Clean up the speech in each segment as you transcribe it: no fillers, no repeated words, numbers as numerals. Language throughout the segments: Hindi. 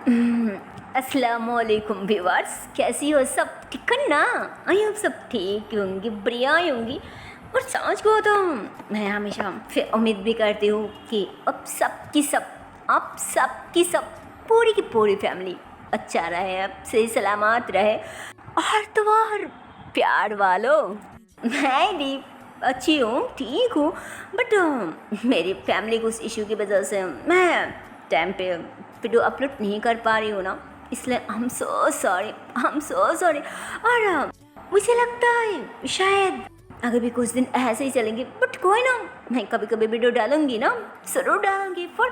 अस्सलामुअलैकुम व्यूअर्स, कैसी हो? सब ठीक है ना? आई होप सब ठीक होंगी, बढ़िया ही होंगी। और सांझ को तो मैं हमेशा फिर उम्मीद भी करती हूँ कि अब सबकी सब पूरी की पूरी फैमिली अच्छा रहे, अब सही सलामत रहे। और तो और प्यार वालों, मैं भी अच्छी हूँ, ठीक हूँ। बट मेरी फैमिली को उस इशू की वजह से मैं टाइम पे वीडियो अपलोड नहीं कर पा रही हूँ ना, इसलिए आई एम सो सॉरी। और मुझे लगता है शायद अगर भी कुछ दिन ऐसे ही चलेंगे, बट कोई ना, मैं कभी कभी वीडियो डालूंगी ना, ज़रूर डालूंगी। पर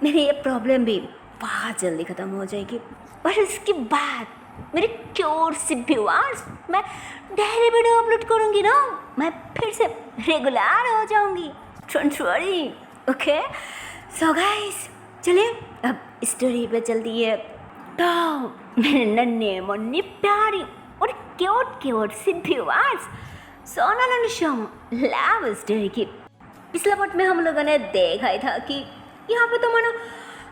मेरी ये प्रॉब्लम भी बहुत जल्दी ख़त्म हो जाएगी। और उसके बाद मेरे क्यूट से व्यूअर्स, मैं डेली वीडियो अपलोड करूँगी ना, मैं फिर से रेगुलर हो जाऊँगी। Don't worry, okay? So guys, चलिए अब स्टोरी पे चलती है। तो मेरे नन्हे मुन्ने प्यारी और क्यूट से viewers, Sonal and Shivam love story की पिछले पार्ट में हम लोगों ने देखा ही था कि यहाँ पे तो मानो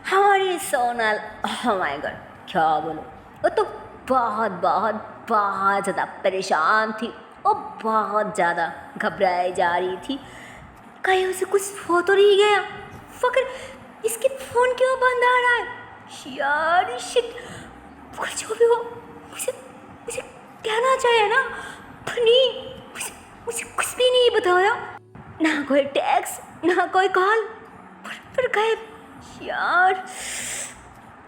हमारी सोनल, ओह माय गॉड, क्या बोलो, वो तो बहुत ज़्यादा परेशान थी और बहुत ज़्यादा घबराई जा रही थी। कहीं उसे कुछ हो तो नहीं गया? फकर इसके फ़ोन क्यों बंद आ रहा है यार? शिट, कुछ भी हो, मुझे मुझे कहना चाहिए ना, पर नहीं, मुझे कुछ भी नहीं बताया, ना कोई टेक्स्ट ना कोई कॉल, पर गायब यार।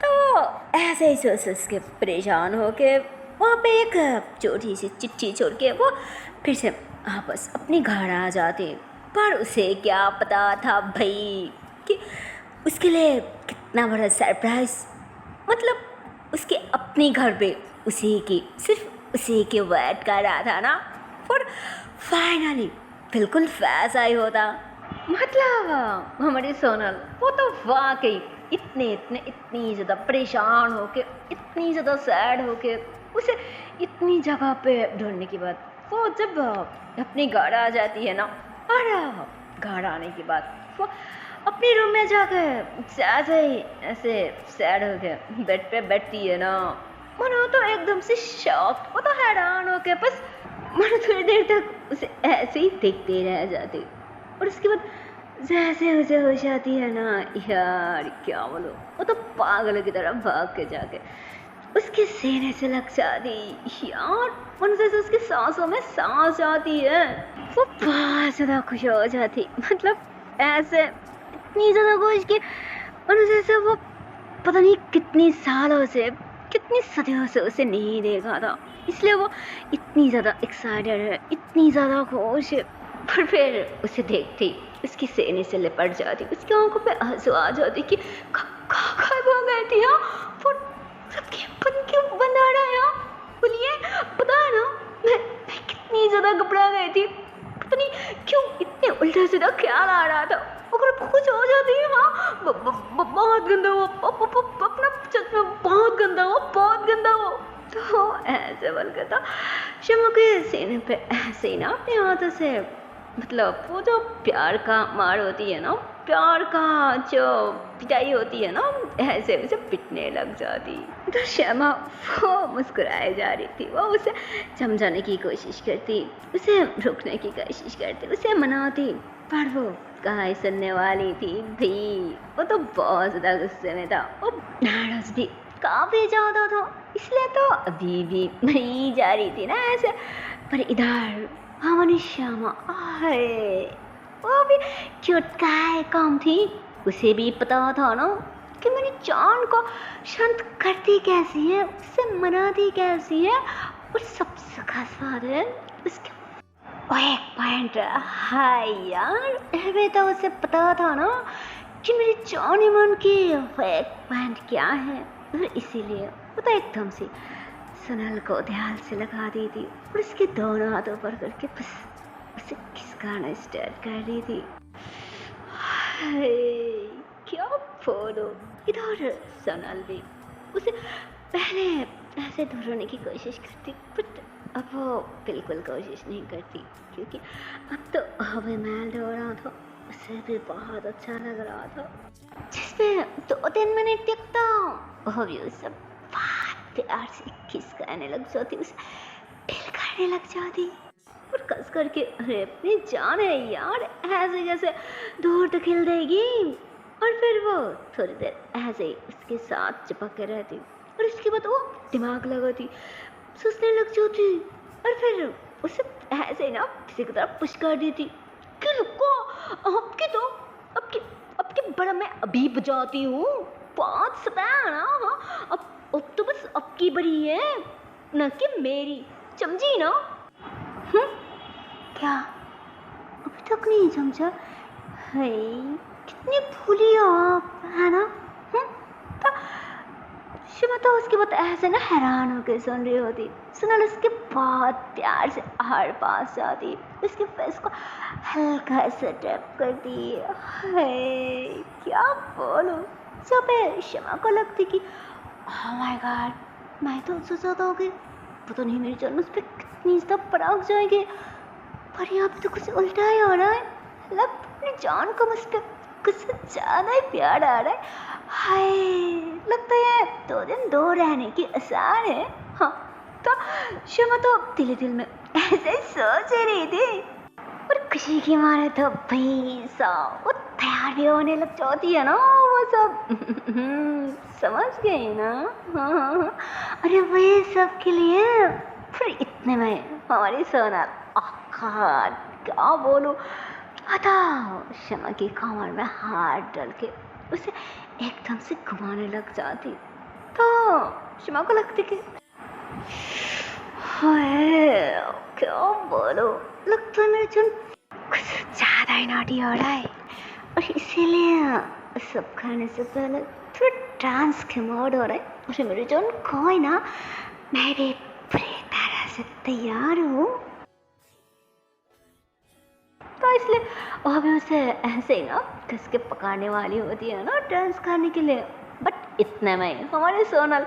तो ऐसे ही सोच के परेशान होके वहाँ पे एक छोटी सी चिट्ठी छोड़ के वो फिर से वापस अपने घर आ जाते। पर उसे क्या पता था भाई कि उसके लिए कितना बड़ा सरप्राइज, मतलब उसके अपने घर पे सिर्फ उसी के वेट कर रहा था ना। पर फाइनली बिल्कुल वैसा ही होता। मतलब हमारी सोनल वो तो वाकई इतनी ज़्यादा परेशान होके, इतनी ज़्यादा सैड होके, उसे इतनी जगह पे ढूंढने के बाद वो जब अपने घर आ जाती है ना, और घर आने के बाद वो अपने रूम में जाकर ऐसे सैड होके बेड पे बैठती है ना, मनो तो एकदम से शॉक, वो तो हैरान होके बस मनो थोड़ी देर तक उसे ऐसे ही देखते रह जाते। और उसके बाद जैसे उसे हो जाती है ना यार, क्या बोलो, वो तो पागलों की तरह भाग के जाके उसके सीने से लग जाती यार, मन जैसे उसकी सांसों में सांस आती है। वो बहुत ज़्यादा खुश हो जाती, मतलब ऐसे इतनी ज़्यादा खुश कि मन जैसे वो पता नहीं कितनी सदियों से उसे नहीं देखा था, इसलिए वो इतनी ज़्यादा एक्साइटेड है, इतनी ज़्यादा खुश है। पर फिर उसे देखती उसकी सीने से लिपट जाती, उसकी आंखों पे आंसू आ जाती कि कहाँ हो गई थी यार, वो सबके बंद क्यों बंद आ रहा है यार, बोलिए, पता है ना मैं कितनी ज़्यादा घबरा गई थी, पता नहीं क्यों इतने उल्टा सीधा ख्याल आ रहा था, अगर कुछ हो जाती है हाँ, बहुत गंदा वो, अपना चश्मा बहुत गंदा वो। तो ऐसे बोल के था शम्मा के सीने पे ऐसे ही ना अपने हाथों से, मतलब वो जो प्यार का मार होती है ना, प्यार का जो पिटाई होती है ना, ऐसे उसे पिटने लग जाती। तो शमा वो मुस्कुराए जा रही थी, वो उसे समझाने की कोशिश करती, उसे रोकने की कोशिश करती, उसे मनाती, पर वो कहाँ सुनने वाली थी भी। वो तो बहुत ज़्यादा गुस्से में था, वो नाराज़ भी काफ़ी ज़्यादा था, इसलिए तो अभी भी नहीं जा रही थी ना ऐसे। पर इधर हमारी श्यामा आए, वो भी क्यूट काय काम थी, उसे भी पता था ना कि मेरी जान को शांत करती कैसी है, उससे मनाती कैसी है। और सबसे खास बात है उसके एक पॉइंट, हाय यार, अबे तो उसे पता था ना कि मेरी जान ईमान की एक पॉइंट क्या है, और इसीलिए वो तो एकदम से सोनल को ध्यान से लगा दी थी और उसके दोनों हाथों पर करके बस उसे खिसकाना स्टार्ट कर दी थी। हाय, क्या बोलो, इधर सोनल भी उसे पहले ऐसे दूर होने की कोशिश करती, बट अब वो बिल्कुल कोशिश नहीं करती, क्योंकि अब तो हवे महल हो रहा था, उसे भी बहुत अच्छा लग रहा था, जिसमें 2-3 मिनट तक तो वो भी उसे बहुत प्यार से किस करने लग जाती, उसे दिल करने लग जाती और कस करके, अरे अपनी जान है यार, ऐसे कैसे दूर धकेल देगी। और फिर वो थोड़ी देर ऐसे ही उसके साथ चिपक के रहती और उसके बाद वो दिमाग लगाती, सोचने लग जाती और फिर उसे ऐसे ही ना किसी की तरफ पुश कर देती कि रुको, आपकी तो आपकी बड़ा मैं अभी बजाती हूँ, बहुत सताया ना। हाँ, अब तो बस आपकी बड़ी है न कि मेरी, समझी ना। क्या अभी तक नहीं समझा? है कितनी भूली हो आप, है ना। तो शिवा तो उसके बाद ऐसे ना हैरान होकर सुन रही होती। सुनल उसके बहुत प्यार से आर पास जाती, उसके फेस को हल्का से टैप करती। है क्या बोलूं, जब शिवा को लगती कि ओह माय गॉड, मैं तो उससे ज़्यादा हो गई, पता नहीं मेरी जान उस पर कितनी ज़्यादा पराग जाएगी। पर यहाँ पे तो कुछ उल्टा ही हो रहा है, लग अपनी जान को मुझ पर कुछ ज़्यादा ही प्यार आ रहा है। हाय, लगता है 2 दिन दूर रहने की आसार है। हाँ, तो शिवा तो दिल दिल में ऐसे ही सोच रही थी और खुशी की मारे तो भाई साहब वो तैयार भी होने लग जाती है ना, वो सब समझ गई ना। हाँ, अरे वही सब के लिए फिर इतने में हमारी सोना आखा क्या बोलूं, बताओ शमा की कमर में हाथ डाल के उसे एकदम से घुमाने लग जाती। तो शमा को लगती कि हाय क्या बोलो, लगता है मेरे जन कुछ ज़्यादा ही नॉटी हो रहा है और इसीलिए सब खाने से पहले थोड़ा डांस के मोड हो रहा है और मेरे जन कोई ना, मैं भी पूरी तरह से तैयार हूँ। तो इसलिए वो भी उसे ऐसे ही ना कस के पकाने वाली होती है ना डांस करने के लिए। बट इतने में हमारे सोनल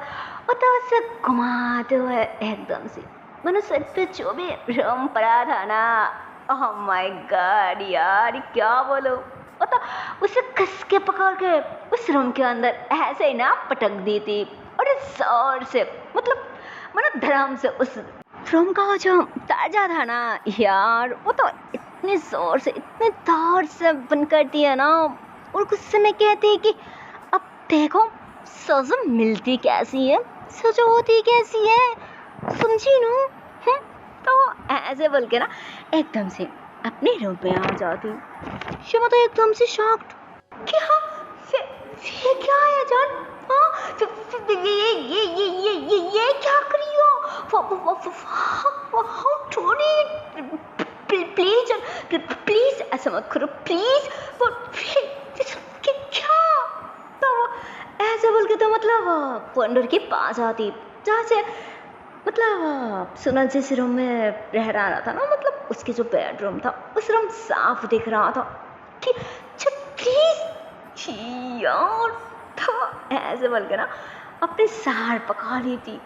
वो तो उसे घुमाते हुए एकदम से मैंने सर पे जो भी रम पड़ा था ना, ओह माय गॉड यार क्या बोलो, वो तो उसे कस के पकड़ के उस रूम के अंदर ऐसे ही ना पटक दी थी और जोर से, मतलब धड़ाम से उस रूम का वो जो दरवाजा था ना यार, वो तो इतने जोर से इतने जोर से बंद करती है ना और गुस्से में कहती है कि अब देखो सज़ा मिलती कैसी है, सज़ा होती कैसी है, समझी ना। तो ऐसे बोल के ना एकदम से अपने रूम में आ जाती। शिवा तो एकदम से शॉक्ड कि हाँ ये क्या है जान, हाँ ये क्या कर रही हो, प्लीज ऐसा मत करो प्लीज, क्या। तो ऐसे बोल के तो मतलब पंडर के पास आती जहाँ से मतलब सुनल जिस रूम में रह रहा था ना, मतलब उसके जो बेडरूम था उस रूम साफ दिख रहा था कि प्लीज यार। तो ऐसे बोल के ना अपने सार पका ली थी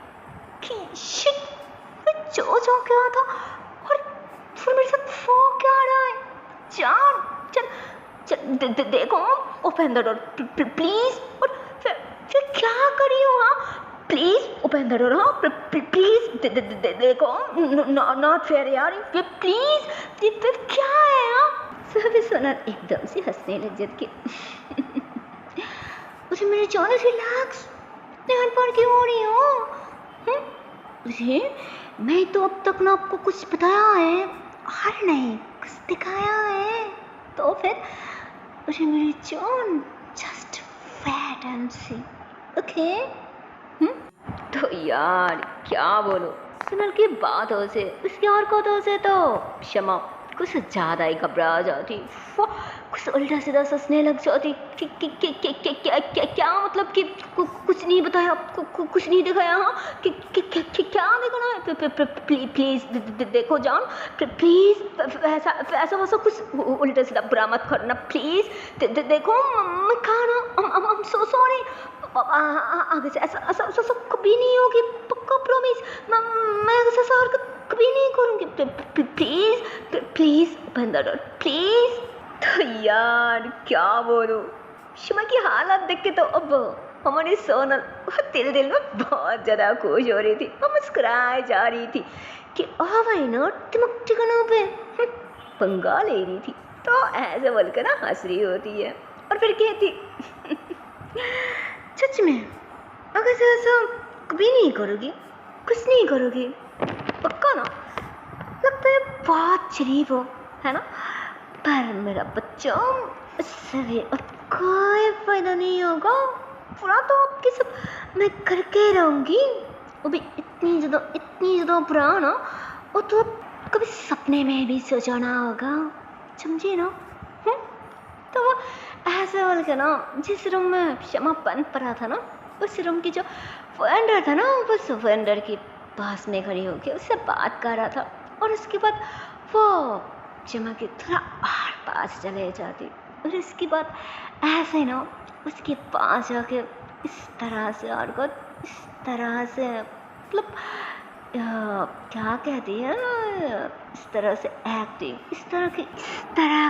कि शिट मैं जो क्या था और फिर मेरे साथ वो क्या रहा है, चल देखो ओपन द डोर प्लीज, और फिर क्या करी हो, हाँ प्लीज ओपन द डोर, हाँ प्लीज देखो नॉट फेयर यार, प्लीज क्या है। हाँ सभी सुना एकदम से हंसने लग जाती कि उसे मेरे जाने से रिलैक्स ध्यान पर क्यों हो रही हो, उसे मैं तो अब तक ना आपको कुछ बताया है और नहीं कुछ दिखाया है, तो फिर उसे मेरी जान just wait and see, okay. तो यार क्या बोलो, सुनल की बात हो से उसकी हरकतों से तो क्षमा कुछ ज़्यादा ही घबरा जाती, कुछ उल्टा सीधा सोचने लग जाती कि क्या मतलब कि कुछ नहीं बताया, कुछ नहीं दिखाया, हाँ क्या देखना है, प्लीज देखो जान प्लीज, ऐसा वैसा कुछ उल्टा सीधा बुरा मत करना प्लीज, देखो मैं खाना आई एम सो सॉरी, आगे से ऐसा कभी नहीं होगी, पक्का प्रॉमिस, मैं ऐसा हरकत कभी नहीं करूँगी, please open the door please. तो यार क्या बोलूं, शमा की हालत देख के तो अब हमारी सोनल दिल दिल में बहुत ज़्यादा खुश हो रही थी, वो मुस्कुराए जा रही थी कि आ भाई ना तिमक ठिकानों पे पंगा ले रही थी। तो ऐसे बोलकर ना हंस रही होती है और फिर कहती सच में अगर से ऐसा कभी नहीं करोगी, कुछ नहीं करोगी, पक्का ना, लगता है बहुत शरीफ हो, है ना, पर मेरा बच्चा इससे भी अब कोई फायदा नहीं होगा, पूरा तो आपकी सब मैं करके रहूँगी। वो भी इतनी ज़्यादा बुरा ना, वो तो कभी सपने में भी सोचा ना होगा, समझे ना। तो वो ऐसे बोल के ना, जिस रूम में शमा बंद पड़ा था ना, उस रूम की जो वेंडर था ना, बस वेंडर के पास में खड़ी होकर उससे बात कर रहा था। और उसके बाद वो शमा के थोड़ा और पास चले जाती और उसके बाद ऐसे ना उसके पास जाके इस तरह से और इस तरह से मतलब क्या कहती है, इस तरह से एक्टिंग, इस तरह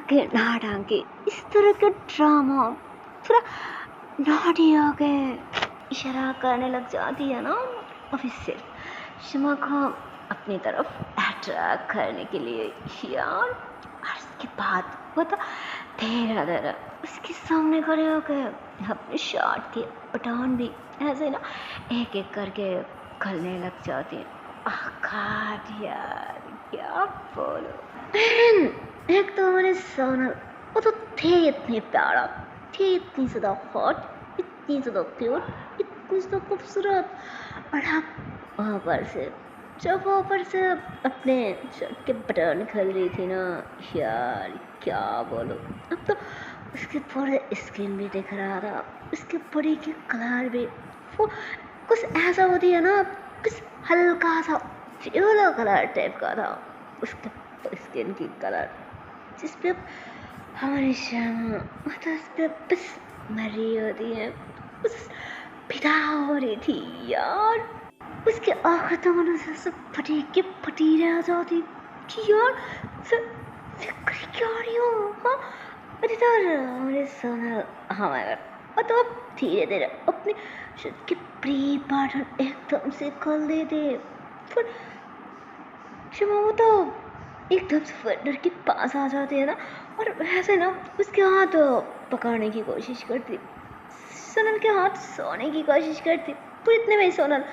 के नाटक, इस तरह के ड्रामा, थोड़ा नॉटी हो गए इशारा करने लग जाती है ना, अभी सिर्फ शमा को अपनी तरफ अट्रैक्ट करने के लिए यार। और उसके बाद वो तो धीरे उसके सामने खड़े हो गए, अपने शर्ट के बटन भी ऐसे ना एक एक करके खोलने लग जाती हैं। God यार क्या बोलो। एक तो हमारे सोनल, वो तो थे इतने प्यारा, थे इतनी ज़्यादा हॉट, इतनी ज़्यादा क्यूट, इतनी ज़्यादा खूबसूरत, और आप ऊपर से अपने शर्ट के बटन खोल रही थी ना यार, क्या बोलो। अब तो उसके पूरे स्किन भी दिख रहा था, उसके बॉडी के कलर भी वो कुछ ऐसा होती है ना, कुछ हल्का सा येलो कलर टाइप का था उसके स्किन की कलर, जिस पे हमारी शमा मतलब उस पे बस मरी होती है, बस फिदा हो रही थी यार। उसके आँखें तो मैंने से फटी रह जाती कि यार फिर क्या रही हो, हाँ। अरे तो हमारे सोनल हमारे और तो अब धीरे अपने शर्ट के प्री बटन एकदम से खोल देते, फिर शमा वो तो एकदम से वेंडर के पास आ जाते हैं ना, और ऐसे ना उसके हाथ पकड़ने की कोशिश करती, सोनल के हाथ सोने की कोशिश करती, पर इतने में सोनल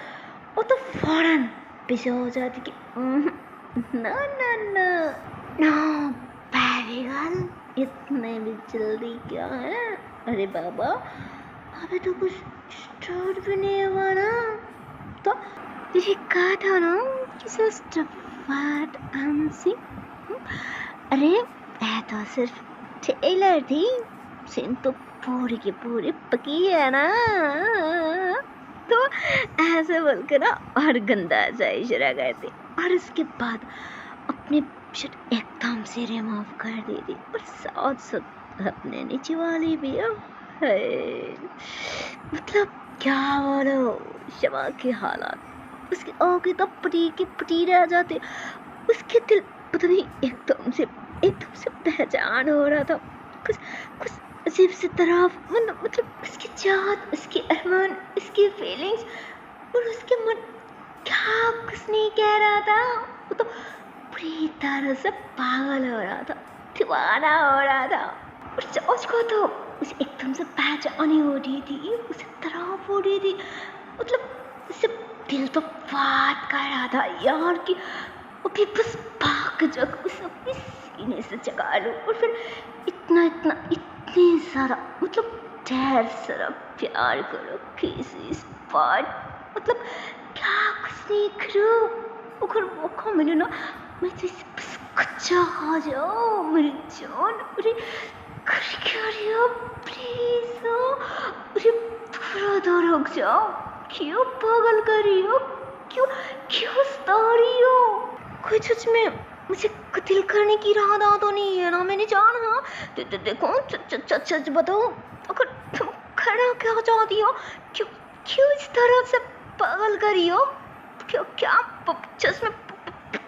वो तो फौरन पीछे हो जाती कि ना ना ना ना बेबी गर्ल, इतने भी जल्दी क्या है, अरे बाबा अभी तो कुछ स्टार्ट भी नहीं हुआ ना। तो तुझे कहा था ना कि अरे मैं तो सिर्फ ट्रेलर थी, सीन तो पूरी की पूरी पकी है ना। तो ऐसे बोलकर ना और गंदा सा इशारा करते, और उसके बाद अपनी शर्ट एकदम से रिमूव कर दी थी, और साथ अपने नीचे वाली भी मतलब क्या बोलो शमा की हालत, उसकी आँखें तो पटी रह जाती, उसके दिल पता नहीं एकदम से पहचान हो रहा था, कुछ अजीब सी तरह, मतलब उसकी चाहत, उसकी अरमान, उसकी फीलिंग्स, और उसके मन क्या कुछ नहीं कह रहा था, वो तो पूरी तरह से पागल हो रहा था, दीवाना हो रहा था। और जॉर्ज को तो उसे एकदम से पहचानी हो रही थी, उसे तरफ हो रही थी, मतलब उसे दिल तो बात कर रहा था यार कि ओके बस भाग जग उसे अपने सीने से जगा लो, और फिर इतनी सारा मतलब ढेर सारा प्यार करो किसी स्पॉट, मतलब क्या कुछ नहीं करो, अगर मौका मिले ना मैं तो इसे बस कच्चा खा जाओ मेरी जान। अरे कर क्या रही हो प्लीज, अरे थोड़ा तो रुक जाओ, क्यों पागल कर रही हो, क्यों सता रही हो, कोई सच में मुझे कत्ल करने की इरादा तो नहीं है ना मैंने जान, हाँ देखो सच बताओ, अगर तुम खड़ा क्या चाहती हो, क्यों इस तरह से पागल कर रही हो, क्या सच में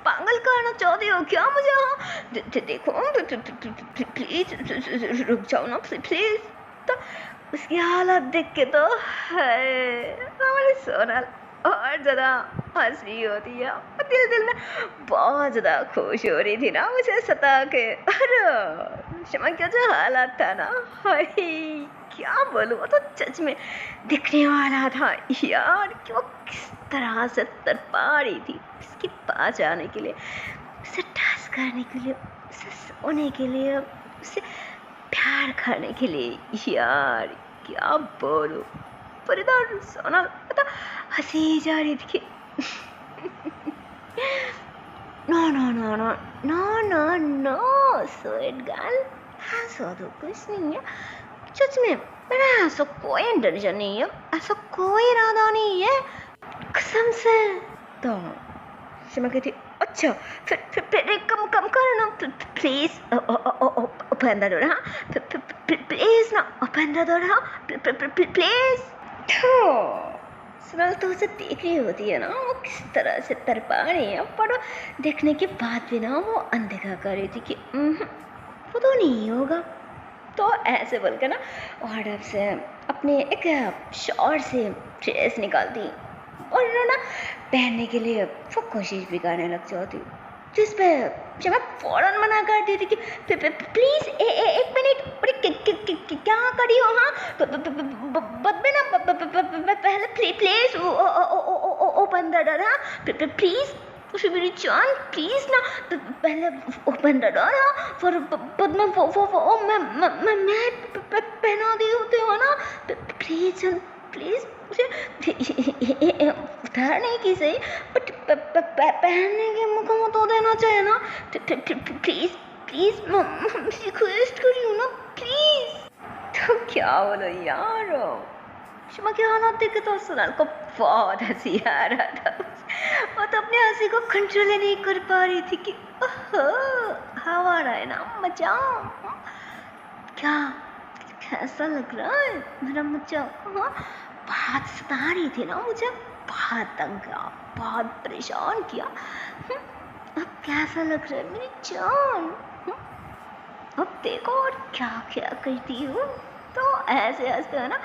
पागल करना चाहती हो क्या मुझे? हाँ देखो प्लीज रुक जाओ ना प्लीज। तो उसकी हालत देख के तो हमारी सोनल और ज़्यादा हंस रही होती है और दिल में बहुत ज़्यादा खुश हो रही थी ना मुझे सता के। और शमा का जो हालत था ना, हाय क्या बोलूँ, वो तो सच में दिखने वाला था यार कि वो किस तरह से तड़पा रही थी इसके पास जाने के लिए, उसे टच करने के लिए, उसे सोने के लिए, उसे प्यार करने के लिए। यार क्या बोलूं, परिदार सोना पता हंसी जा रही थी। No no no no no no no sweet girl, हंसो तो कुछ नहीं है सच में, मेरा ऐसा कोई इंटेंशन नहीं है, ऐसा कोई इरादा नहीं है कसम से। तो शमा कहती अच्छा फिर कम करो ना प्लीज, ओपन द डोर। हाँ प्लीज ना ओपन द डोर। हाँ प्लीज। सोनल तो उसे देख रही होती है ना वो किस तरह से तड़पा रही है, पर देखने के बाद भी ना वो अनदेखा कर रही थी कि वो तो नहीं होगा। तो ऐसे बोल के ना वार्डरोब से अपने एक शॉर्ट से ड्रेस निकाल दी और ना पहनने के लिए वो कोशिश भी करने लग जाती, जिस पे जब मैं फ़ौरन मना कर दी थी कि प्लीज़ एक मिनट क्या करी हो? हाँ बदबे ना पहले प्लीज़ ओपन द डोर। हाँ प्लीज़ उसे मेरी जान प्लीज़ ना पहले ओपन द डोर। हाँ फिर बाद में वो मैं पहना दी होते हो ना प्लीज़ प्लीज़ उसे उतारने की सही बट पहनने के मौका मत तो देना चाहिए ना प्लीज़ प्लीज़ रिक्वेस्ट कर रही हूँ ना प्लीज़। तो क्या बोलो यार, शमा की हालत देख के तो सोनल को बहुत हंसी आ रहा था। वो तो अपने हंसी को कंट्रोल नहीं कर पा रही थी कि हवा रहा है ना मजा, क्या कैसा लग रहा है मेरा मजा। हाँ बहुत सता रही थी ना मुझे, बहुत तंग किया, बहुत परेशान किया। अब कैसा लग रहा है मेरी जान, अब देखो और क्या क्या करती हूँ। तो ऐसे हंसते है ना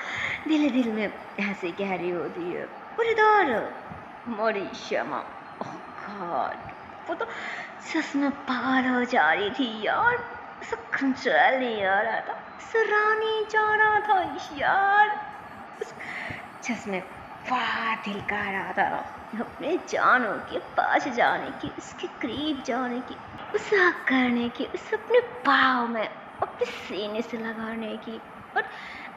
दिल में ऐसे कह रही होती है और इधर मोरी शमा वो तो सच में पागल हो जा रही थी यार, उसे कंट्रोल नहीं आ रहा था, सराहने जा रहा था यार, जिसमें वाह दिल का रहा था अपने जानों के पास जाने की, उसके करीब जाने की, उसे हक करने की, उसे अपने पाँव में अपने सीने से लगाने की। और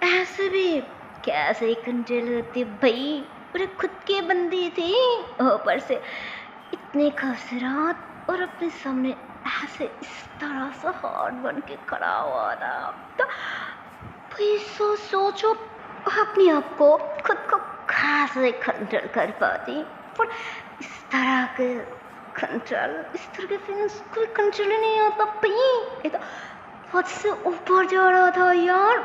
ऐसे भी कैसे कंट्रोल होती भाई, पूरे खुद के बंदी थी ऊपर से इतने खूबसूरत और अपने सामने ऐसे इस तरह से हार्ड बन के खड़ा हुआ था। तो भाई सोचो अपने आप को खुद को कैसे कंट्रोल कर पाती, पर इस तरह के कंट्रोल, इस तरह के फीलिंग्स कोई कंट्रोल ही नहीं आता भाई। ये तो हद से ऊपर जा रहा था यार,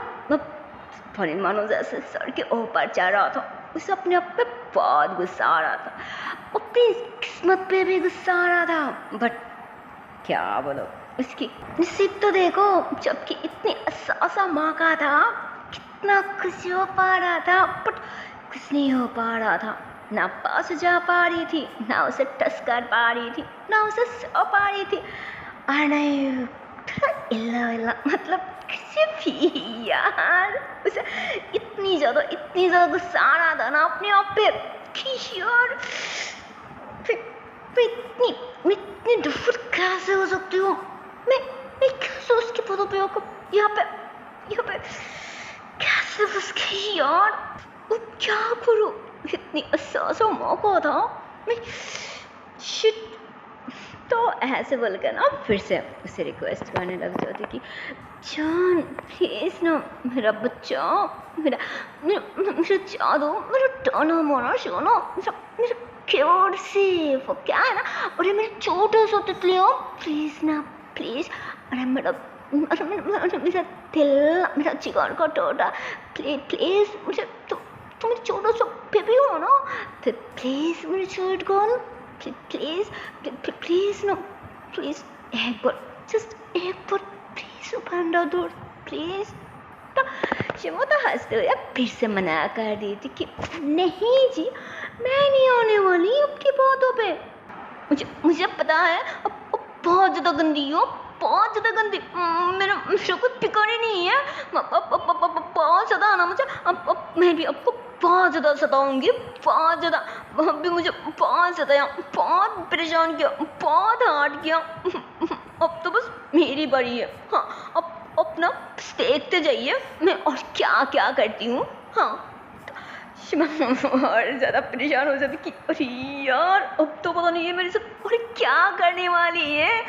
फनी मानो जैसे सर के ऊपर जा रहा था, उसे अपने आप पे बहुत गुस्सा आ रहा था, अपनी किस्मत पे भी गुस्सा आ रहा था। बट क्या बोलो उसकी नसीब तो देखो, जबकि इतनी असासा मौका था, कितना खुश हो पा रहा था, बट कुछ नहीं हो पा रहा था, ना पास जा पा रही थी, ना उसे टच कर पा रही थी, ना उसे सो पा रही थी, और नहीं थोड़ा इल्ला मतलब किसी भी यार उसे इतनी ज़्यादा गुस्सा आ रहा था ना अपने आप पे कि यार मैं इतनी डफर कैसे हो सकती हूँ, मैं कैसे उसकी फोटो पे यहाँ पे कैसे फंस गई यार, वो क्या करूँ, इतनी असासा मौका था मैं शिट। तो ऐसे बोल कर ना फिर से उसे रिक्वेस्ट करने लग जाती कि जान प्लीज़ ना मेरा बच्चा, मेरा जादू, मेरा टाना माना सोना, मेरा क्योर से वो क्या है ना, अरे मेरे छोटे सा तितली हो प्लीज़ ना प्लीज़, अरे मेरा दिल, मेरा जिगर का टोटा प्लीज़ मुझे तुम मेरी छोटा सा बेबी हो ना, प्लीज़ मेरी sweet girl please please no, please एक बार, जस्ट एक बार प्लीज़ बंद दो प्लीज़। तो शमा तो हंसते हुए फिर से मना कर दी थी कि नहीं जी, मैं नहीं आने वाली आपकी बातों पे। मुझे पता है अब बहुत ज़्यादा गंदी हो, बहुत ज़्यादा गंदी। मेरा कुछ ठिकाने नहीं है। बहुत ज़्यादा आना मुझे। अब मैं भी आपको बहुत ज़्यादा सताऊंगी, बहुत ज़्यादा। अभी मुझे बहुत ज़्यादा बहुत परेशान किया, बहुत हार्ड किया। अब तो बस मेरी बारी है। हाँ, अब अपना देखते जाइए मैं और क्या क्या करती हूँ। हाँ, और ज़्यादा परेशान हो जाती कि अरे यार, अब तो पता नहीं है मेरे से और क्या करने वाली है।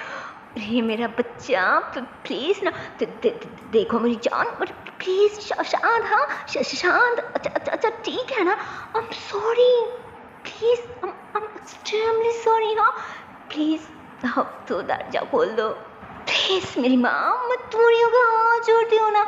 अरे मेरा बच्चा, प्लीज़ ना, देखो मेरी जान, प्लीज़ शांत। हाँ शांत। अच्छा ठीक है ना। I am sorry, please, I am extremely sorry. हाँ प्लीज़, अब तो दरवाजा खोल दो प्लीज़। मेरी माँ, मैं तुम्हारी हाथ जोड़ती हूँ ना,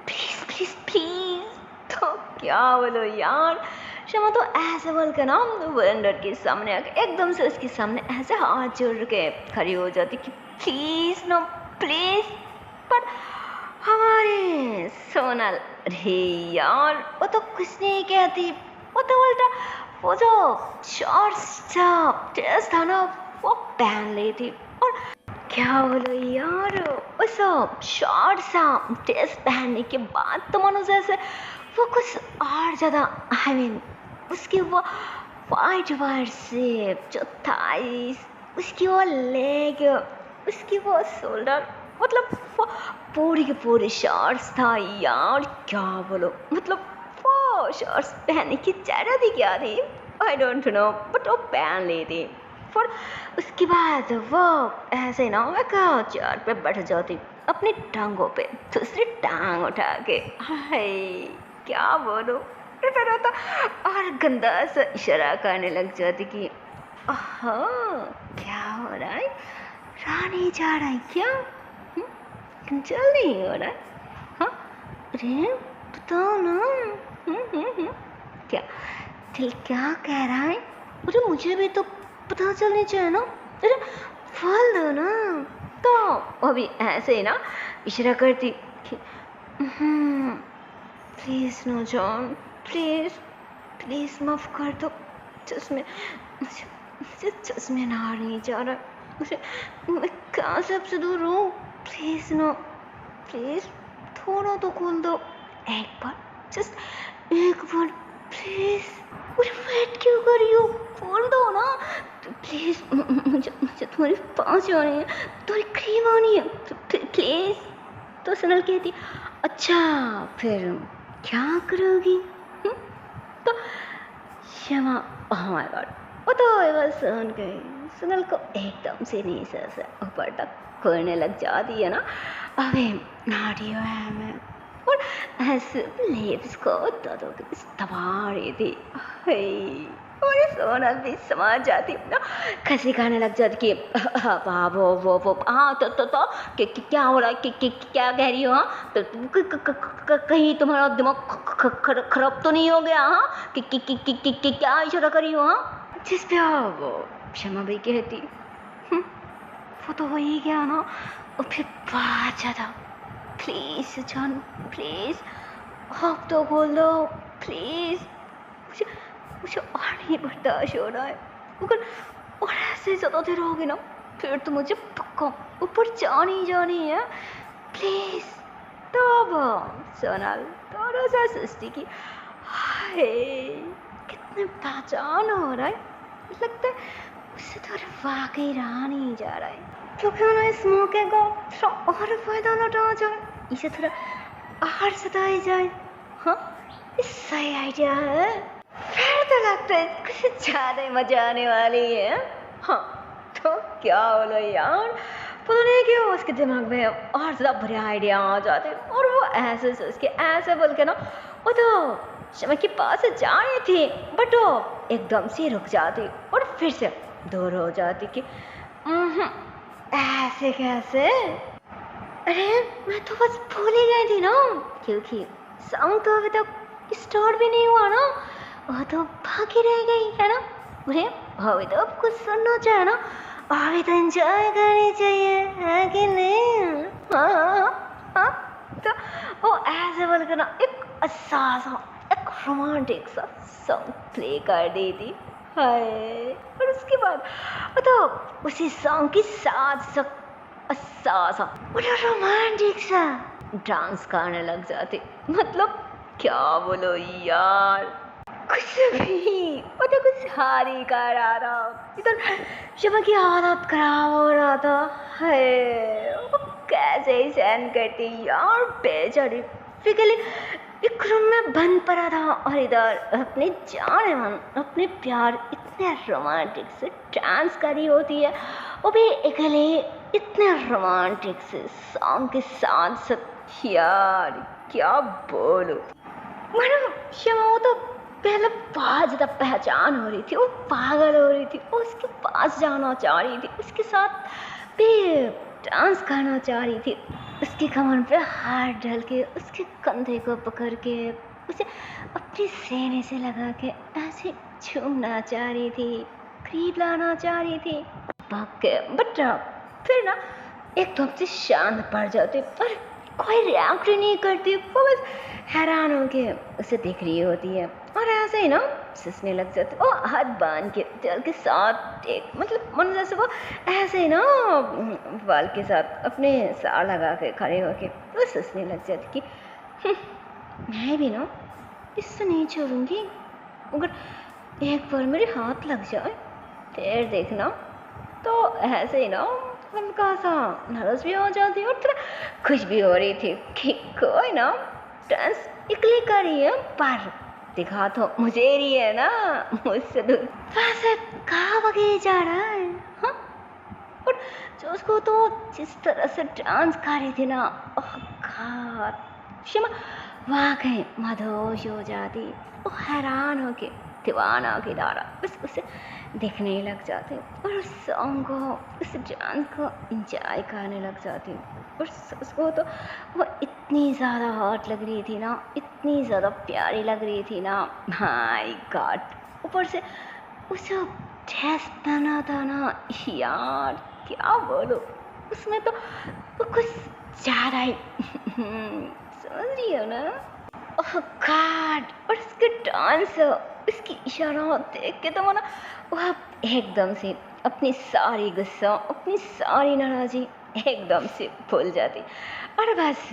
प्लीज़ प्लीज़ प्लीज़। तो क्या बोलो यार, शमा तो ऐसे बोल के ना वेंडर के सामने आके एकदम से उसके सामने ऐसे हाथ जोड़ के खड़ी हो जाती कि प्लीज़ नो प्लीज़। पर हमारे सोनल, अरे यार वो तो कुछ नहीं कहती, वो तो उल्टा वो जो शॉर्ट्स था ना वो पहन ली थी। और क्या बोलो यार, वो सब शॉर्ट्स ड्रेस पहनने के बाद तो मानो जैसे वो कुछ और ज़्यादा, आई मीन उसकी वो वाइट से जो थाइस, उसकी वो लेग, उसकी वो शोल्डर, मतलब वो पूरी के पूरे शॉर्ट्स था यार। क्या बोलो, मतलब वो शॉर्ट्स पहनने की जरूरत ही क्या थी, आई डोंट नो, बट वो पहन ली थी। फिर उसके बाद वो ऐसे ना मैं चेयर पे बैठ जाती अपनी टांगों पे, दूसरी टांग उठा के। हाय क्या बोलो, फिर तो और गंदा सा इशारा करने लग जाती कि क्या हो रहा है, रानी जा रहा है क्या, चल नहीं हो रहा है। हाँ अरे बताओ ना, क्या दिल क्या कह रहा है। अरे मुझे भी तो पता चलनी चाहिए ना, अरे फल दो ना। तो अभी ऐसे ही ना इशारा करती कि please no John, please please माफ़ कर दो, मुझे चश्मे नहा नहीं जा रहा, मुझे, मैं कहाँ से आपसे दूर हूँ, प्लीज़ नो, प्लीज़ थोड़ा तो खोल दो एक बार, जस्ट एक बार प्लीज़। मुझे वेट क्यों कर रही हो, खोल दो ना प्लीज़। मुझे तुम्हारी पाँच आनी है, तुम्हारी क्रीम आनी है, प्लीज़। तो सोनल कहती अच्छा फिर क्या करोगी। तो शमा, ओह माय गॉड, वो तो बस सुन गई, सोनल को एकदम से नहीं से ऊपर तक खोलने लग जाती है ना। अबे नाटी है मैं, और ऐसे लिप्स को दादों के दबा रही थी। और सोनल भी समझ जाती ना, खसी खाने लग जाती कि वो हाँ तो क्या हो रहा है, क्या कह रही हो। हाँ तो कहीं तुम्हारा दिमाग खराब तो नहीं हो गया। हाँ क्या इशारा करी हो। हाँ जिस पे वो शमा भी कहती वो तो हो ही गया ना, और फिर बहुत ज़्यादा प्लीज़ जान, प्लीज़ आप तो बोल दो प्लीज़, मुझे और नहीं बर्दाश्त हो रहा है। अगर और ऐसे ज़्यादा देर होगी ना फिर तो मुझे पक्का ऊपर जानी है, प्लीज़। तो अब सोनल थोड़ा सा सुस्ती की, हाय कितने पहचान हो रहा है, लगता है उससे तो वाकई रहा नहीं जा रहा है। क्योंकि ना इस मौके को थोड़ा और फायदा लौटा जाए, इसे थोड़ा और सताया जाए। हाँ ये सही आइडिया है, फिर तो लगता है कुछ ज़्यादा ही मजा आने वाली है। हाँ तो क्या बोलो यार, पता नहीं क्यों उसके दिमाग में और ज़्यादा बढ़िया आइडिया आ जाते हैं, और वो ऐसे सोच के ऐसे बोल के ना वो तो शमा के पास से जा रही थी, बट वो एकदम से रुक जाती और फिर से दूर हो जाती कि ऐसे कैसे, अरे मैं तो बस भूल ही गई थी ना, क्योंकि सॉन्ग तो अभी तक स्टार्ट भी नहीं हुआ ना, वो तो बाकी रह गई है ना। अरे अभी तो अब कुछ सुनना चाहिए ना, अभी तो एंजॉय करनी चाहिए, है कि नहीं? हाँ। तो वो ऐसे बोलकर ना एक अच्छा सा, एक रोमांटिक सा सॉन्ग प्ले कर दी थी। हाय, और उसके बाद तो उसी सॉन्ग के साथ सब अच्छा सा बड़ा रोमांटिक सा डांस करने लग जाते। मतलब क्या बोलो यार, कुछ भी मतलब कुछ हार ही कर रहा था। इधर शमा की हालत खराब हो रहा था। है वो कैसे ही सहन करती यार, बेचारी फिकली एक रूम में बंद पड़ा था, और इधर अपने जाने मन अपने प्यार इतने रोमांटिक से डांस करी होती है, वो भी अकेले इतने रोमांटिक से सॉन्ग के साथ सब। यार क्या बोलो, मैडम शमा वो तो पहले बहुत ज़्यादा पहचान हो रही थी, वो पागल हो रही थी, वो उसके पास जाना चाह रही थी, उसके साथ भी डांस करना चाह रही थी, उसकी कमर पे हाथ डाल के, उसके कंधे को पकड़ के, उसे अपने सीने से लगा के ऐसे छूना चाह रही थी, करीब लाना चाह रही थी। बट फिर ना एकदम से शांत पड़ जाती और कोई रिएक्ट नहीं करती, वो बस हैरान होके उसे देख रही होती है, और ऐसे ही ना ससने लग जाती। वो हाथ बांध के दिल के साथ एक मतलब मन जैसे वो ऐसे ही ना बाल के साथ अपने सार लगा के खड़े होके वो ससने लग जाती कि मैं भी ना इससे नहीं छोड़ूंगी, अगर एक बार मेरे हाथ लग जाए फिर देखना। तो ऐसे ही ना हल्का सा नर्वस भी हो जाती और थोड़ा खुश भी हो रही थी कि कोई ना डांस इकली कर रही है, पर दिखा तो मुझे रही है ना, मुझसे दूर वैसे कहाँ भागे जा रहा है। हाँ, और जो उसको तो जिस तरह से डांस कर रही थी ना, ओह गॉड, शिमा वाकई मदहोश हो जाती, वो हैरान होके दीवाना की तरह बस उसे देखने लग जाती और उस सॉन्ग को, उस डांस को इंजॉय करने लग जाती। और उसको तो वो इतनी ज़्यादा हॉट लग रही थी ना, इतनी ज़्यादा प्यारी लग रही थी ना, माय गॉड। ऊपर से उसे ड्रेस पहना था ना यार, क्या बोलो, उसमें तो वो कुछ ज़्यादा ही समझ रही हो ना। ओह गॉड, और उसके डांस, उसकी इशारा देख के तो माना वह एकदम से अपनी सारी गुस्सा, अपनी सारी नाराज़ी एकदम से भूल जाती और बस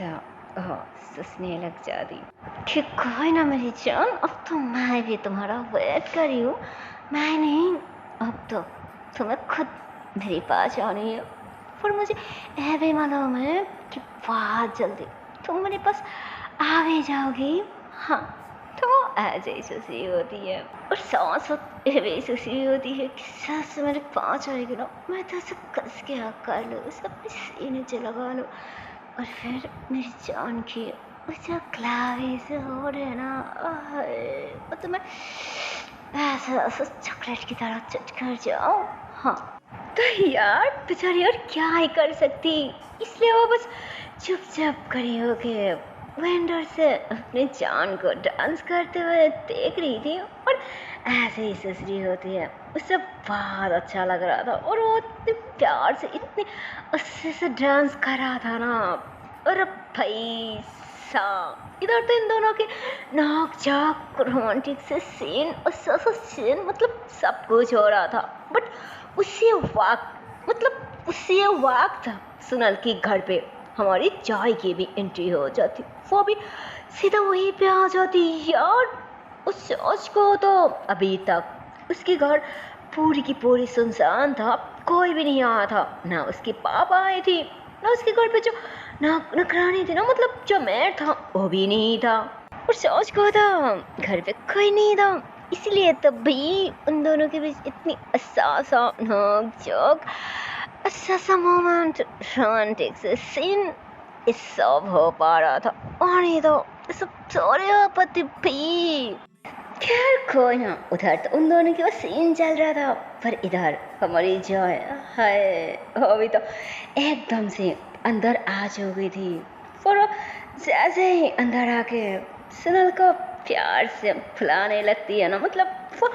ससने लग जाती कि कोई ना मेरी जान, अब तो मैं भी तुम्हारा वेट कर रही हूँ, मैं नहीं, अब तो तुम्हें खुद मेरे पास आनी है। पर मुझे यह भी मालूम है कि बहुत जल्दी तुम मेरे पास आ भी जाओगी। हाँ, तो ऐसे ही सुसी होती है और सांस भी सुसी होती है कि सांस मेरे पाँच आएगी ना, मैं तो सब कस के हक कर लूँ, उसे अपने सीने से लगा लूँ, और फिर मेरी जान की उसे क्लावी से हो रहे ना, वो तो मैं ऐसा चॉकलेट की तरह चट कर जाऊँ। हाँ, तो यार बेचारी और क्या ही कर सकती, इसलिए वो बस चुपचाप खड़ी होके वेंडर से अपनी जान को डांस करते हुए देख रही थी और ऐसे ही सस रही होती है। उसे बहुत अच्छा लग रहा था और वो इतने प्यार से इतने अच्छे से डांस कर रहा था ना। और भाई साहब, इधर तो इन दोनों के नाक झाक रोमांटिक से सीन और सीन मतलब सब कुछ हो रहा था। बट उसी वक्त सुनल के घर पे हमारी चाय की भी एंट्री हो जाती, वो भी सीधा वहीं पे आ जाती यार। उस सोच को तो अभी तक उसके घर पूरी की पूरी सुनसान था, कोई भी नहीं आया था, ना उसके पापा आए थे, ना उसके घर पे जो नौकरानी थी ना, मतलब जो मेड था वो भी नहीं था, और सोच को था घर पे कोई नहीं था। इसलिए तभी उन दोनों के बीच इतनी सा नोक झोंक, अच्छा सा मोमेंट, रोमांटिक से सीन इस सब हो पा रहा था। और ये तो सब सॉरी आपत्ति भी, खैर कोई ना, उधर तो उन दोनों की वो सीन चल रहा था, पर इधर हमारी जॉय है अभी तो एकदम से अंदर आ चुकी थी। पर जैसे ही अंदर आके सुनल को प्यार से फुलाने लगती है ना, मतलब वो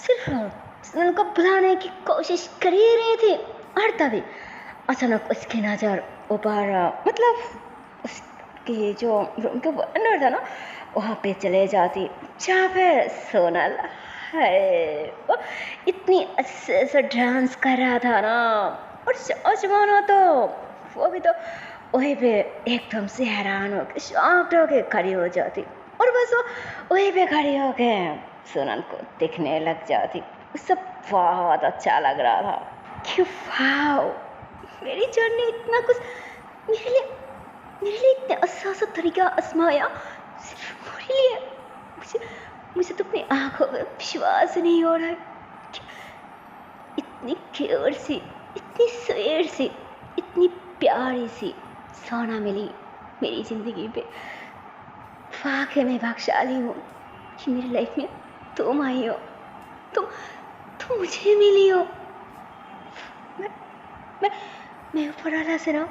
सिर्फ उनको बुलाने की कोशिश कर ही रही थी, और तभी अचानक उसकी नज़र ऊपर मतलब उसके जो रूम के अंदर था ना वहाँ पे चले जाती, जहाँ पे सोनल है वो इतनी अच्छे से डांस कर रहा था ना, और समझ मानो तो वो भी तो वहीं पे एकदम से हैरान हो के शॉक्ड हो के खड़ी हो जाती, और बस वो वहीं पे खड़ी हो के सोनल को देखने लग जाती। सब बहुत अच्छा लग रहा था कि वाओ, मेरी जर्नी इतना कुछ मेरे लिए इतना अच्छा सा तरीका आजमाया सिर्फ मेरे लिए। मुझे तो अपनी आंखों में विश्वास नहीं हो रहा है कि इतनी क्यूट सी, इतनी स्वीट सी, इतनी प्यारी सी सोना मिली मेरी ज़िंदगी पे। वाकई में भाग्यशाली हूँ कि मेरी लाइफ में तुम आई हो, तुम मुझे मिली हो। मैं ऊपर वाला से ना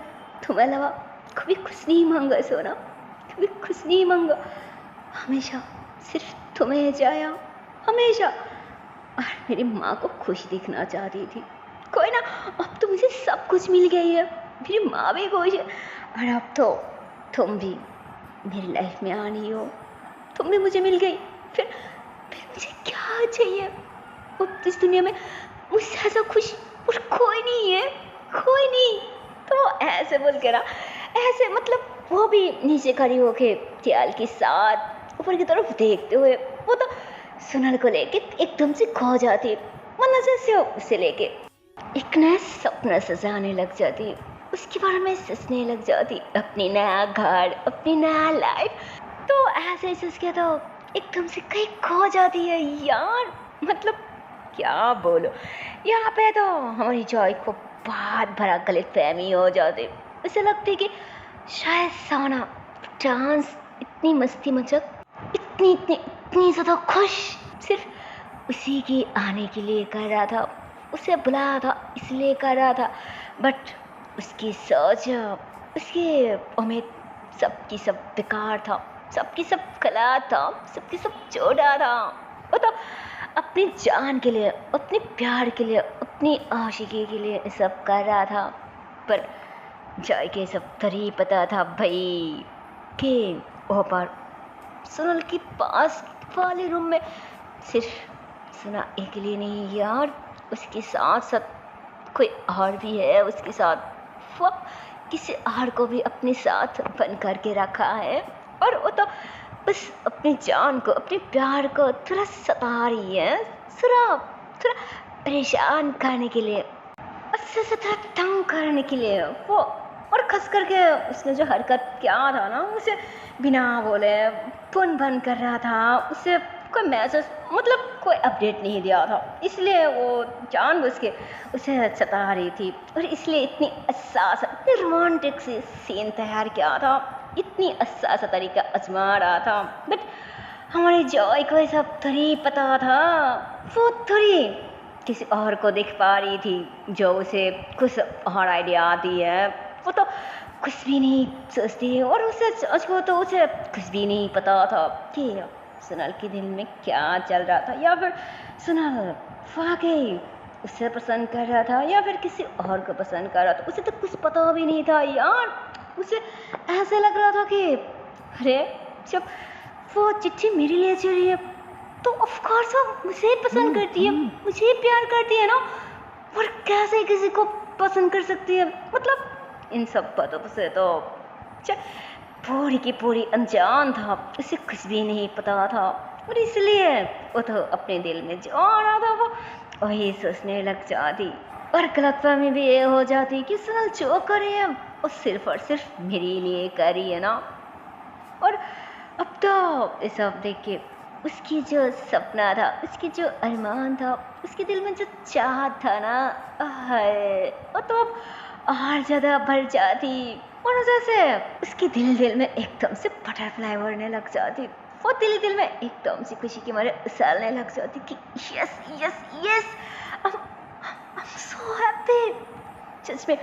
तुम्हें अलावा कभी कुछ नहीं मांगा सोना, कभी कुछ नहीं मांगा, हमेशा सिर्फ तुम्हें चाहा, हमेशा। और मेरी माँ को खुश दिखना चाहती थी। कोई ना, अब तो मुझे सब कुछ मिल गई है, मेरी माँ भी खुश है, और अब तो तुम भी मेरी लाइफ में आनी हो, तुम भी मुझे मिल गई। फिर मुझे क्या चाहिए? अब इस दुनिया में मुझसे ऐसा खुश और कोई नहीं है, कोई नहीं। तो ऐसे बोल के ना, ऐसे मतलब वो भी नीचे खड़ी होके ख्याल के साथ ऊपर की तरफ देखते हुए वो तो सोनल को लेके एकदम से खो जाती, वरना जैसे उसे लेके एक नया सपना सजाने लग जाती, उसके बारे में सोचने लग जाती, अपनी नया घर, अपनी नया लाइफ। तो ऐसे सोच के तो एकदम से कहीं खो जाती है यार। मतलब क्या बोलो, यहाँ पे तो हमारी जॉय को बहुत बड़ा गलतफहमी हो जाती। उसे लगती कि शायद सोना डांस इतनी मस्ती मचक, इतनी ज़्यादा खुश सिर्फ उसी के आने के लिए कर रहा था, उसे बुलाया था इसलिए कर रहा था। बट उसकी सोच, उसकी उम्मीद सबकी सब बेकार था, सबकी सब गलत था, सबकी सब झूठा था। वो तो अपनी जान के लिए, अपने प्यार के लिए, अपनी आशिकी के लिए सब कर रहा था। पर जॉय के सब तरी पता था भाई कि वहाँ पर सोनल के पास वाले रूम में सिर्फ सोना अकेली नहीं यार, उसके साथ साथ कोई और भी है। उसके साथ वो किसी और को भी अपने साथ बन करके रखा है, और वो तो बस अपनी जान को, अपने प्यार को थोड़ा सता रही है, थोड़ा परेशान करने के लिए, उससे थोड़ा तंग करने के लिए वो। और खस करके उसने जो हरकत किया था ना, उसे बिना बोले फोन बंद कर रहा था, उसे कोई मैसेज मतलब कोई अपडेट नहीं दिया था, इसलिए वो जानबूझ के उसे सता रही थी। और इसलिए इतनी हसास, इतनी रोमांटिक सी सीन तैयार किया था, इतनी अच्छा सा तरीका आजमा रहा था। बट हमारी जॉय को ये सब थोड़ी पता था, वो थोड़ी किसी और को देख पा रही थी जो उसे कुछ और आइडिया आती है। वो तो कुछ भी नहीं सोचती है, और उसे सोच को तो उसे कुछ भी नहीं पता था कि सोनल के दिल में क्या चल रहा था, या फिर सोनल वाकई उसे पसंद कर रहा था या फिर किसी और को पसंद कर रहा था। उसे तो कुछ पता भी नहीं था यार। उसे ऐसे लग रहा था कि अरे जब वो चिट्ठी मेरे लिए चल रही है तो ऑफकोर्स वो मुझे पसंद करती है, मुझे प्यार करती है ना, और कैसे किसी को पसंद कर सकती है। मतलब इन सब बातों से तो पूरी की पूरी अनजान था, उसे कुछ भी नहीं पता था, और इसलिए वो तो अपने दिल में जो आ रहा था वो वही सोचने लग जाती। और गलतफहमी भी ये हो जाती कि सोनल जो कर रही है वो सिर्फ और सिर्फ मेरे लिए कर रही है ना। और अब तो ये सब देख के उसकी जो सपना था, उसकी जो अरमान था, उसके दिल में जो चाहत था ना, वो तो अब और ज़्यादा बढ़ जाती, और जैसे उसके दिल में एकदम से बटरफ्लाई उड़ने लग जाती। वो दिल में एकदम से खुशी के मारे उछलने लग जाती कि yes yes yes, I'm so happy. Just me,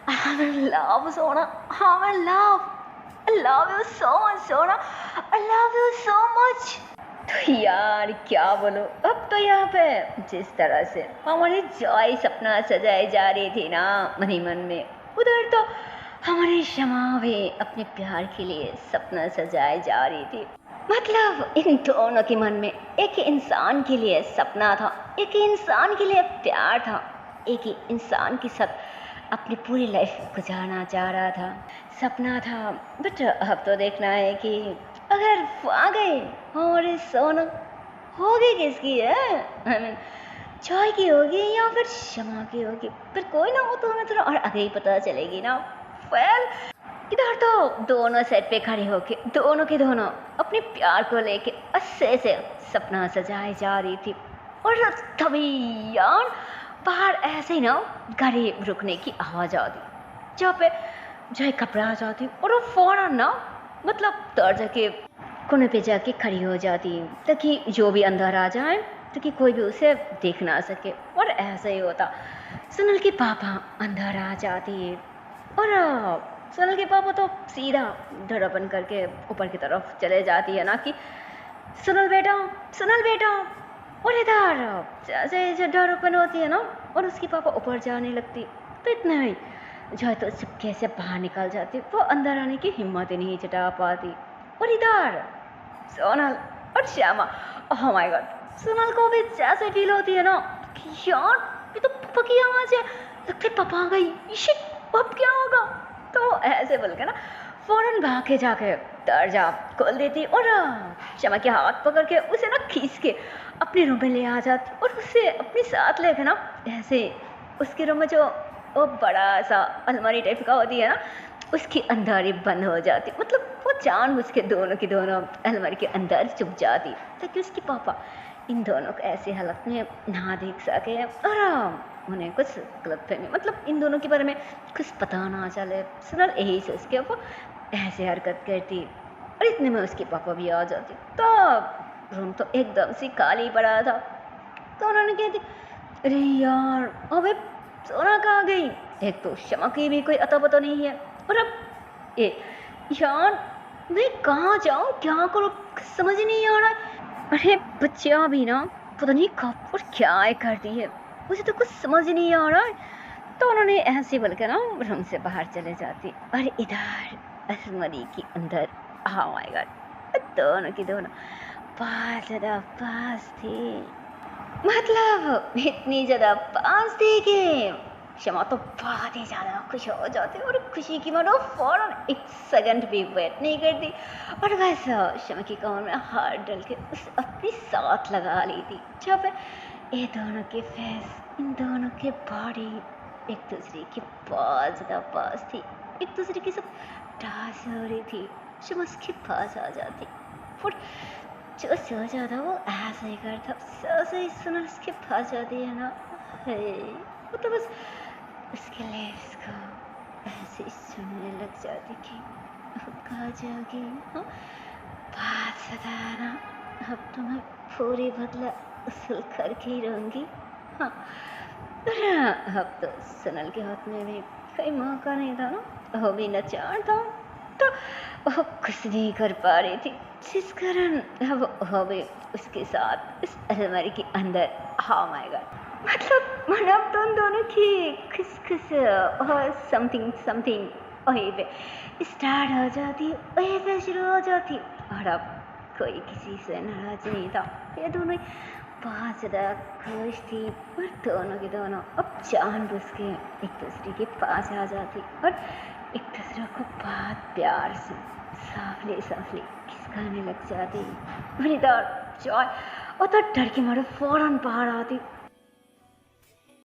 I'm in love, Sona. I'm in love. I love you so much, Sona. I love you so much. तो यार क्या बोलो, अब तो यहाँ पे जिस तरह से हमारी जॉय सपना सजाई जा रही थी ना मनी मन में, उधर तो हमारी शमा भी अपने प्यार के लिए सपना सजाई जा रही थी। मतलब इन दोनों के मन में एक ही इंसान के लिए सपना था, एक ही इंसान के लिए प्यार था, एक ही इंसान के साथ अपनी पूरी लाइफ गुजारना चाह रहा था, सपना था। बट अब तो देखना है कि अगर वो आ गए हमारे सोना, होगी किसकी है? आई मीन जॉय की होगी या फिर शमा की होगी, पर कोई ना, वो तो हमें थोड़ा और आगे ही पता चलेगी ना। वेल इधर तो दोनों साइड पे खड़े होके दोनों के दोनों अपने प्यार को लेके अच्छे से सपना सजाई जा रही थी। और तभी यार बाहर ऐसे ही ना गाड़ी रुकने की आवाज़ आती, जहाँ पे जय घबरा जाती और वो फौरन ना मतलब दरवाजे के कोने पे जाके खड़ी हो जाती ताकि जो भी अंदर आ जाए ताकि कोई भी उसे देख ना सके। और ऐसा ही होता, सुनील के पापा अंदर आ जाती और सुनील के पापा तो सीधा धड़पन करके ऊपर की तरफ चले जाती है ना कि सुनील बेटा, सुनील बेटा। और इधर जैसे जो धड़पन होती है ना और उसके पापा ऊपर जाने लगती, तो इतना ही जो तो चुपके से बाहर निकल जाती, वो अंदर आने की हिम्मत ही नहीं जुटा पाती। और इधर सोनल और Shyama, oh my God, Sonal को भी जैसे फील होती है ना कि यार ये तो पापा की आवाज़ है, लगता है पापा आ गई, शिट अब क्या होगा। तो ऐसे बोल के ना फौरन भाग के जाके दरवाजा खोल देती और श्यामा के हाथ पकड़ के उसे ना खींच के अपने रूम में ले आ जाती और उसे अपने साथ लेके ना ऐसे उसके रूम में जो वो बड़ा सा अलमारी टाइप का होती है ना उसके अंदर ही बंद हो जाती। मतलब वो जानबूझ के दोनों की दोनों अलमारी के अंदर छुप जाती ताकि उसके पापा इन दोनों को ऐसी हालत में ना देख सके और उन्हें कुछ गलतफहमी, मतलब इन दोनों के बारे में कुछ पता ना चले। सुनल यही सोच के वो ऐसे हरकत करती और इतने में उसके पापा भी आ जाते। तो रूम तो एकदम से खाली पड़ा था, तो उन्होंने कहती अरे यार अबे सोना कहाँ गई, एक तो शमा की भी कोई अता पता नहीं है और अब ये यार मैं कहाँ जाऊँ क्या करूँ समझ ही नहीं आ रहा है। अरे बच्चियाँ भी ना पता नहीं कब और क्या करती है, मुझे तो कुछ समझ ही नहीं आ रहा है। तो उन्होंने ऐसे बोल कर ना रूम से बाहर चले जाती और इधर अलमारी के अंदर हाँ माय गॉड दोनों की दोनों बहुत ज़्यादा पास थी, मतलब इतनी ज़्यादा पास थी कि शमा तो बहुत ही ज़्यादा खुश हो जाती और खुशी की मानो फौरन एक सेकंड भी वेट नहीं करती और बस शमा की कमर में हाथ डाल के उस अपनी साथ लगा ली थी, जहाँ पे ये दोनों के फेस इन दोनों के बॉडी एक दूसरे के बहुत ज़्यादा पास थी, एक दूसरे की सब डांस हो रही थी। शमा उसके पास आ जाती और जो सो जाता वो ऐसे ही करता, सो ही सुना उसके पास जाती है ना, वो तो बस उसके लिप्स को ऐसे सुनने लग जाती कि अब कहाँ जाओगी, हाँ बात सदा ना अब तो मैं पूरी बदला उसल करके ही रहूँगी। हाँ अब तो सुनल के हाथ में भी कोई मौका नहीं था ना, वो भी लाचार था तो वो कुछ नहीं कर पा रही थी, जिस कारण अब वो भी उसके साथ इस अलमारी के अंदर हाँ माय गॉड मतलब तुम दोनों की खुश और समथिंग समथिंग वहीं पे स्टार्ट हो जाती, वहीं पे शुरू हो जाती और अब कोई किसी से नाराज नहीं था, ये दोनों बहुत ज़्यादा खुश थी और दोनों के दोनों अब जानबूझ के एक दूसरे के पास आ जाती और एक दूसरे को बहुत प्यार से साफले साफले खिसकाने लग जाती। और इधर जॉय और तो डर के मारे फौरन बाहर आती